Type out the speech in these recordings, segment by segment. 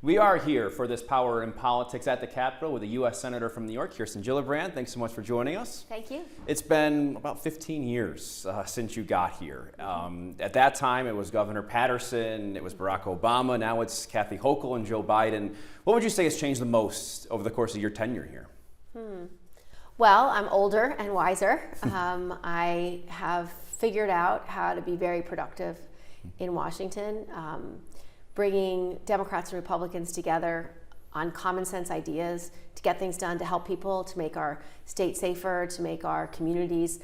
We are here for this Power in Politics at the Capitol with a U.S. Senator from New York, Kirsten Gillibrand. Thanks so much for joining us. Thank you. It's been about 15 years since you got here. At that time, it was Governor Patterson, it was Barack Obama, now it's Kathy Hochul and Joe Biden. What would you say has changed the most over the course of your tenure here? Well, I'm older and wiser. I have figured out how to be very productive in Washington. Bringing Democrats and Republicans together on common sense ideas to get things done, to help people, to make our state safer, to make our communities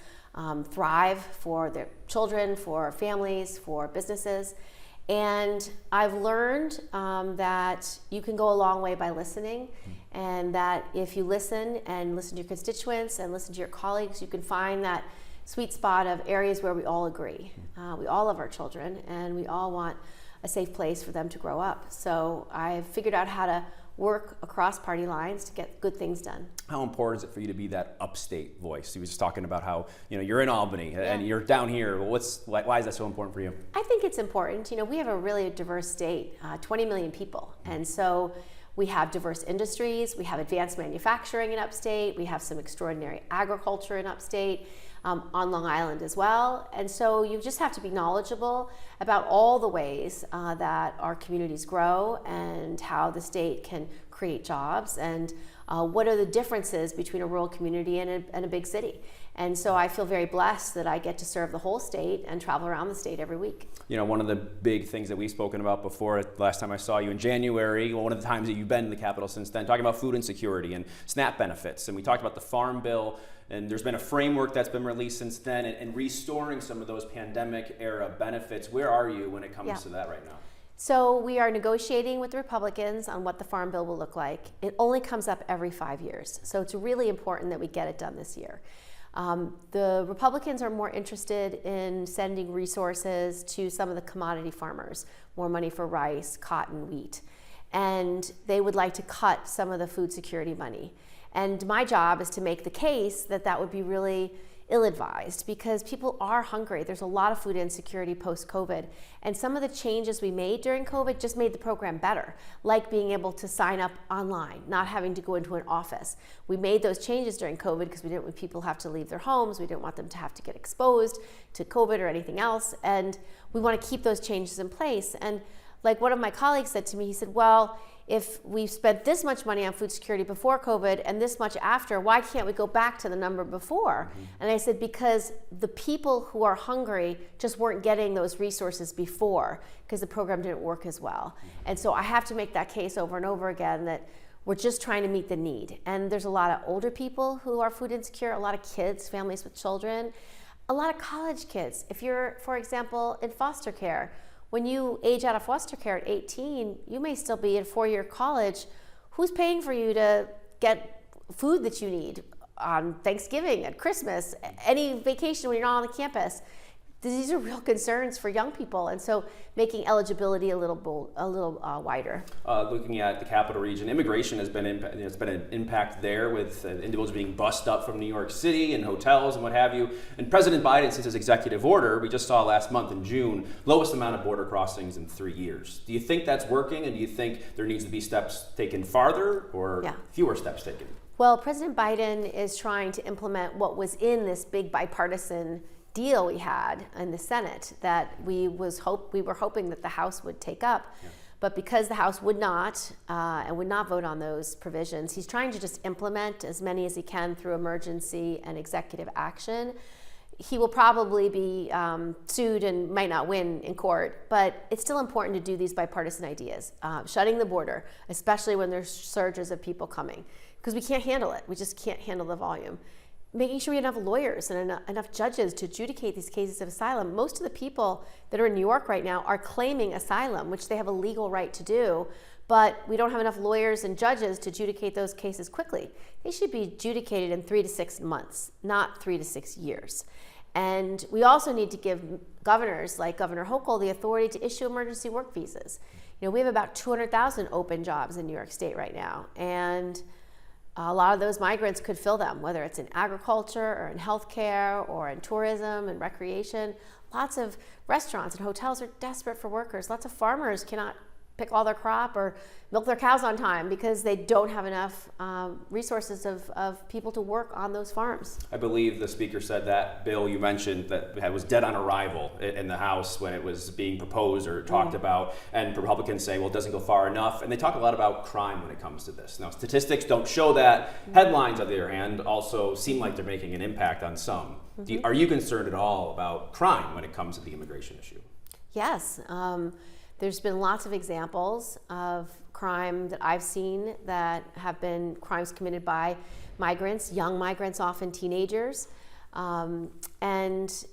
thrive for their children, for families, for businesses. And I've learned that you can go a long way by listening, and that if you listen and listen to your constituents and listen to your colleagues, you can find that sweet spot of areas where we all agree. We all love our children, and we all want a safe place for them to grow up. So I've figured out how to work across party lines to get good things done. How important is it for you to be that upstate voice? He was just talking about how you're in Albany and you're down here. Why is that so important for you? I think it's important. We have a really diverse state, 20 million people, and so we have diverse industries. We have advanced manufacturing in upstate. We have some extraordinary agriculture in upstate. On Long Island as well. And so you just have to be knowledgeable about all the ways that our communities grow and how the state can create jobs, and what are the differences between a rural community and a big city. And so I feel very blessed that I get to serve the whole state and travel around the state every week. One of the big things that we've spoken about before, last time I saw you in January, one of the times that you've been in the Capitol since then, talking about food insecurity and SNAP benefits. And we talked about the Farm Bill, and there's been a framework that's been released since then, and restoring some of those pandemic era benefits. Where are you when it comes to that right now? So we are negotiating with the Republicans on what the Farm Bill will look like. It only comes up every 5 years. So it's really important that we get it done this year. The Republicans are more interested in sending resources to some of the commodity farmers, more money for rice, cotton, wheat, and they would like to cut some of the food security money. And my job is to make the case that that would be really ill-advised, because people are hungry. There's a lot of food insecurity post-COVID, and some of the changes we made during COVID just made the program better, like being able to sign up online, not having to go into an office. We made those changes during COVID because we didn't want people to have to leave their homes. We didn't want them to have to get exposed to COVID or anything else, and we want to keep those changes in place. And like one of my colleagues said to me, he said, well, if we spent this much money on food security before COVID and this much after, why can't we go back to the number before? And I said, because the people who are hungry just weren't getting those resources before, because the program didn't work as well. And so I have to make that case over and over again, that we're just trying to meet the need. And there's a lot of older people who are food insecure, a lot of kids, families with children, a lot of college kids. If you're, for example, in foster care, when you age out of foster care at 18, you may still be in four-year college. Who's paying for you to get food that you need on Thanksgiving, at Christmas, any vacation when you're not on the campus? These are real concerns for young people, and so making eligibility a little wider. Looking at the Capital Region, immigration has been an impact there, with individuals being bussed up from New York City and hotels and what have you. And President Biden, since his executive order, we just saw last month in June, lowest amount of border crossings in 3 years. Do you think that's working, and do you think there needs to be steps taken farther or fewer steps taken? Well, President Biden is trying to implement what was in this big bipartisan deal we had in the Senate that we were hoping that the House would take up. But because the House would not and would not vote on those provisions, he's trying to just implement as many as he can through emergency and executive action. He will probably be sued and might not win in court, but it's still important to do these bipartisan ideas. Shutting the border, especially when there's surges of people coming, because we can't handle it. We just can't handle the volume. Making sure we have enough lawyers and enough judges to adjudicate these cases of asylum. Most of the people that are in New York right now are claiming asylum, which they have a legal right to do, but we don't have enough lawyers and judges to adjudicate those cases quickly. They should be adjudicated in 3 to 6 months, not 3 to 6 years. And we also need to give governors like Governor Hochul the authority to issue emergency work visas. We have about 200,000 open jobs in New York State right now, and a lot of those migrants could fill them, whether it's in agriculture or in healthcare or in tourism and recreation. Lots of restaurants and hotels are desperate for workers. Lots of farmers cannot pick all their crop or milk their cows on time because they don't have enough resources of people to work on those farms. I believe the speaker said that bill you mentioned that was dead on arrival in the House when it was being proposed or talked about, and Republicans say, well, it doesn't go far enough. And they talk a lot about crime when it comes to this. Now, statistics don't show that. Headlines, on the other hand, also seem like they're making an impact on some. Are you concerned at all about crime when it comes to the immigration issue? Yes. There's been lots of examples of crime that I've seen that have been crimes committed by migrants, young migrants, often teenagers. And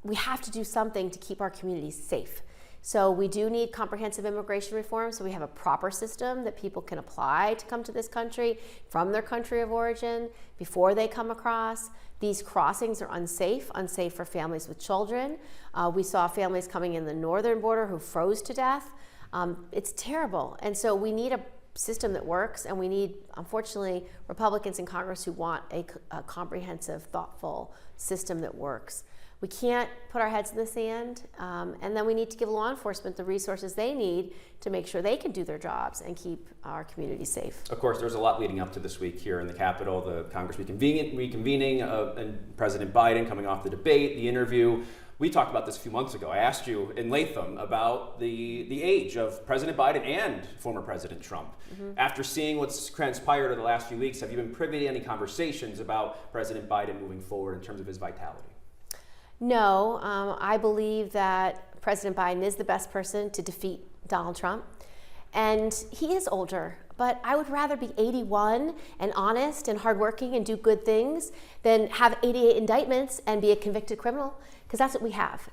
we have to do something to keep our communities safe. So we do need comprehensive immigration reform so we have a proper system that people can apply to come to this country from their country of origin before they come across. These crossings are unsafe for families with children. We saw families coming in the northern border who froze to death. It's terrible. And so we need a system that works, and we need, unfortunately, Republicans in Congress who want a comprehensive, thoughtful system that works. We can't put our heads in the sand, and then we need to give law enforcement the resources they need to make sure they can do their jobs and keep our community safe. Of course, there's a lot leading up to this week here in the Capitol, the Congress reconvening, and President Biden coming off the debate, the interview. We talked about this a few months ago. I asked you in Latham about the age of President Biden and former President Trump. After seeing what's transpired over the last few weeks, have you been privy to any conversations about President Biden moving forward in terms of his vitality? No, I believe that President Biden is the best person to defeat Donald Trump. And he is older, but I would rather be 81 and honest and hardworking and do good things than have 88 indictments and be a convicted criminal, because that's what we have.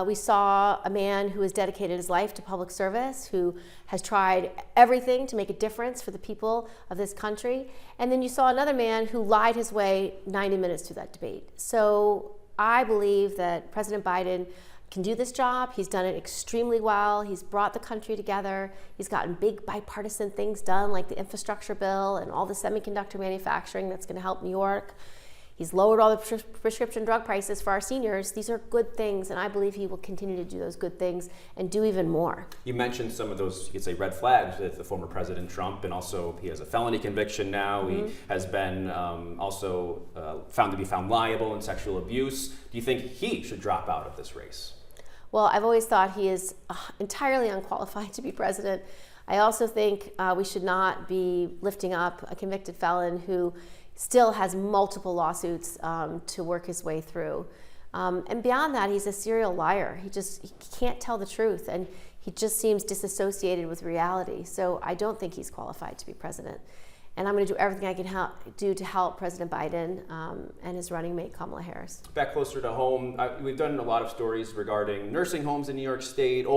We saw a man who has dedicated his life to public service, who has tried everything to make a difference for the people of this country. And then you saw another man who lied his way 90 minutes through that debate. So I believe that President Biden can do this job. He's done it extremely well. He's brought the country together. He's gotten big bipartisan things done, like the infrastructure bill and all the semiconductor manufacturing that's going to help New York. He's lowered all the prescription drug prices for our seniors. These are good things, and I believe he will continue to do those good things and do even more. You mentioned some of those, you could say, red flags with the former President Trump, and also he has a felony conviction now. He has been also found to be found liable in sexual abuse. Do you think he should drop out of this race? Well, I've always thought he is entirely unqualified to be president. I also think we should not be lifting up a convicted felon who still has multiple lawsuits to work his way through. And beyond that, he's a serial liar. He can't tell the truth, and he just seems disassociated with reality. So I don't think he's qualified to be president. And I'm going to do everything I can do to help President Biden and his running mate, Kamala Harris. Back closer to home, we've done a lot of stories regarding nursing homes in New York State,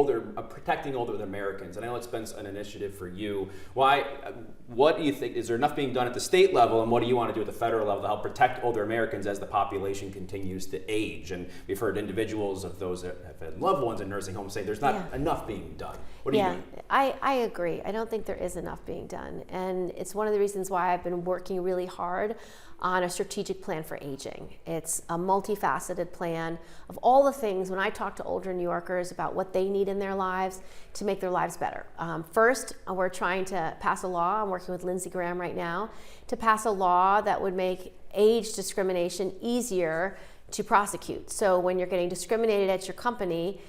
protecting older Americans. And I know it's been an initiative for you. What do you think? Is there enough being done at the state level, and what do you want to do at the federal level to help protect older Americans as the population continues to age? And we've heard individuals of those that have had loved ones in nursing homes say there's not enough being done. What do you mean? I agree. I don't think there is enough being done. And it's one of the reasons why I've been working really hard on a strategic plan for aging. It's a multifaceted plan of all the things when I talk to older New Yorkers about what they need in their lives to make their lives better. First, we're trying to pass a law. I'm working with Lindsey Graham right now to pass a law that would make age discrimination easier to prosecute. So when you're getting discriminated at your company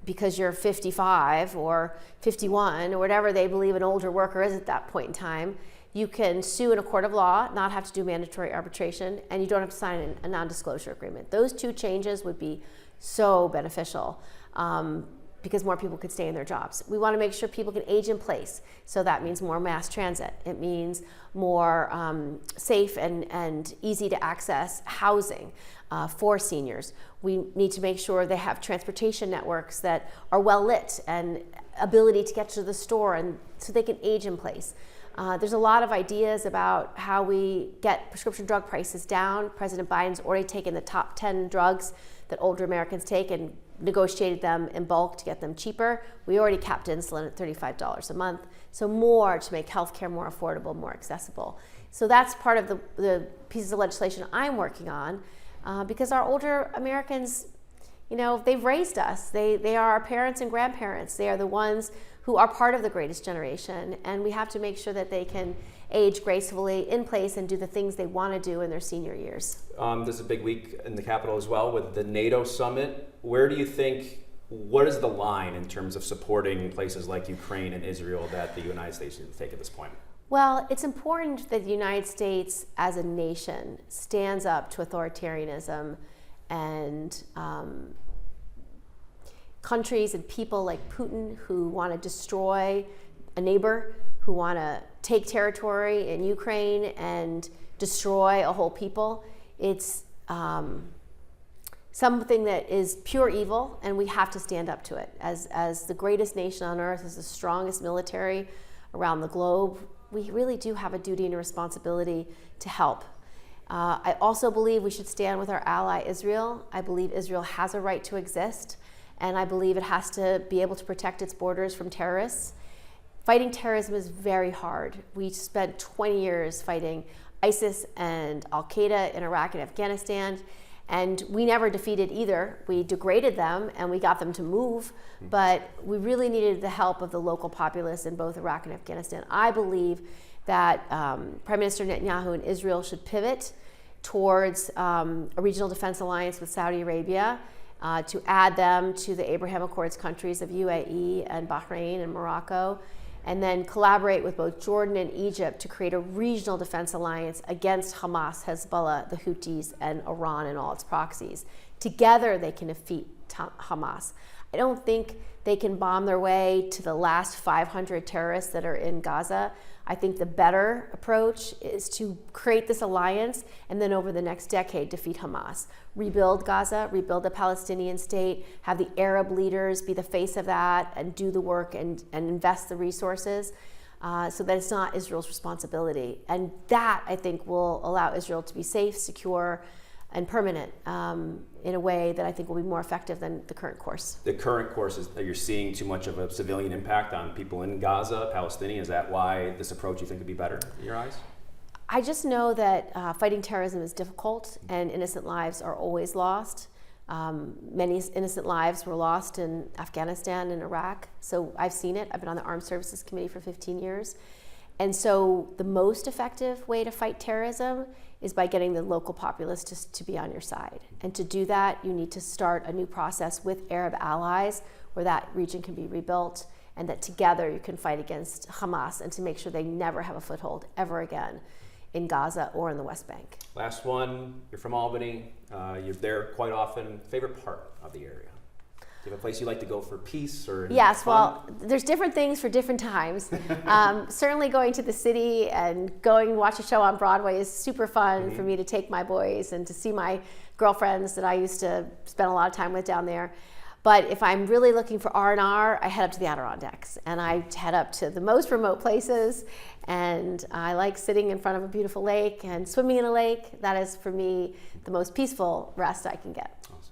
because you're 55 or 51 or whatever they believe an older worker is at that point in time, you can sue in a court of law, not have to do mandatory arbitration, and you don't have to sign a non-disclosure agreement. Those two changes would be so beneficial because more people could stay in their jobs. We want to make sure people can age in place. So that means more mass transit. It means more safe and easy to access housing for seniors. We need to make sure they have transportation networks that are well lit and ability to get to the store, and so they can age in place. There's a lot of ideas about how we get prescription drug prices down. President Biden's already taken the top 10 drugs that older Americans take and negotiated them in bulk to get them cheaper. We already capped insulin at $35 a month. So more to make healthcare more affordable, more accessible. So that's part of the pieces of legislation I'm working on because our older Americans, they've raised us. They are our parents and grandparents. They are the ones who are part of the greatest generation, and we have to make sure that they can age gracefully in place and do the things they want to do in their senior years. This is a big week in the Capitol as well with the NATO summit. Where do you think, what is the line in terms of supporting places like Ukraine and Israel that the United States needs to take at this point? Well, it's important that the United States as a nation stands up to authoritarianism and countries and people like Putin who want to destroy a neighbor, who want to take territory in Ukraine and destroy a whole people. It's something that is pure evil, and we have to stand up to it. As the greatest nation on earth, as the strongest military around the globe, we really do have a duty and a responsibility to help. I also believe we should stand with our ally Israel. I believe Israel has a right to exist, and I believe it has to be able to protect its borders from terrorists. Fighting terrorism is very hard. We spent 20 years fighting ISIS and Al-Qaeda in Iraq and Afghanistan, and we never defeated either. We degraded them and we got them to move, but we really needed the help of the local populace in both Iraq and Afghanistan. I believe that Prime Minister Netanyahu and Israel should pivot towards a regional defense alliance with Saudi Arabia, to add them to the Abraham Accords countries of UAE and Bahrain and Morocco, and then collaborate with both Jordan and Egypt to create a regional defense alliance against Hamas, Hezbollah, the Houthis, and Iran and all its proxies. Together they can defeat Hamas. I don't think they can bomb their way to the last 500 terrorists that are in Gaza. I think the better approach is to create this alliance and then over the next decade defeat Hamas. Rebuild Gaza, rebuild the Palestinian state, have the Arab leaders be the face of that and do the work and invest the resources so that it's not Israel's responsibility. And that, I think, will allow Israel to be safe, secure, and permanent in a way that I think will be more effective than the current course. The current course is that you're seeing too much of a civilian impact on people in Gaza, Palestinian. Is that why this approach you think would be better in your eyes? I just know that fighting terrorism is difficult and innocent lives are always lost. Many innocent lives were lost in Afghanistan and Iraq. So I've seen it. I've been on the Armed Services Committee for 15 years. And so the most effective way to fight terrorism is by getting the local populace to be on your side. And to do that, you need to start a new process with Arab allies where that region can be rebuilt and that together you can fight against Hamas and to make sure they never have a foothold ever again in Gaza or in the West Bank. Last one, you're from Albany. You're there quite often. Favorite part of the area? Do you have a place you like to go for peace or Yes, fun? well, there's different things for different times. Certainly going to the city and going to watch a show on Broadway is super fun for me to take my boys and to see my girlfriends that I used to spend a lot of time with down there. But if I'm really looking for R&R, I head up to the Adirondacks and I head up to the most remote places, and I like sitting in front of a beautiful lake and swimming in a lake. That is, for me, the most peaceful rest I can get.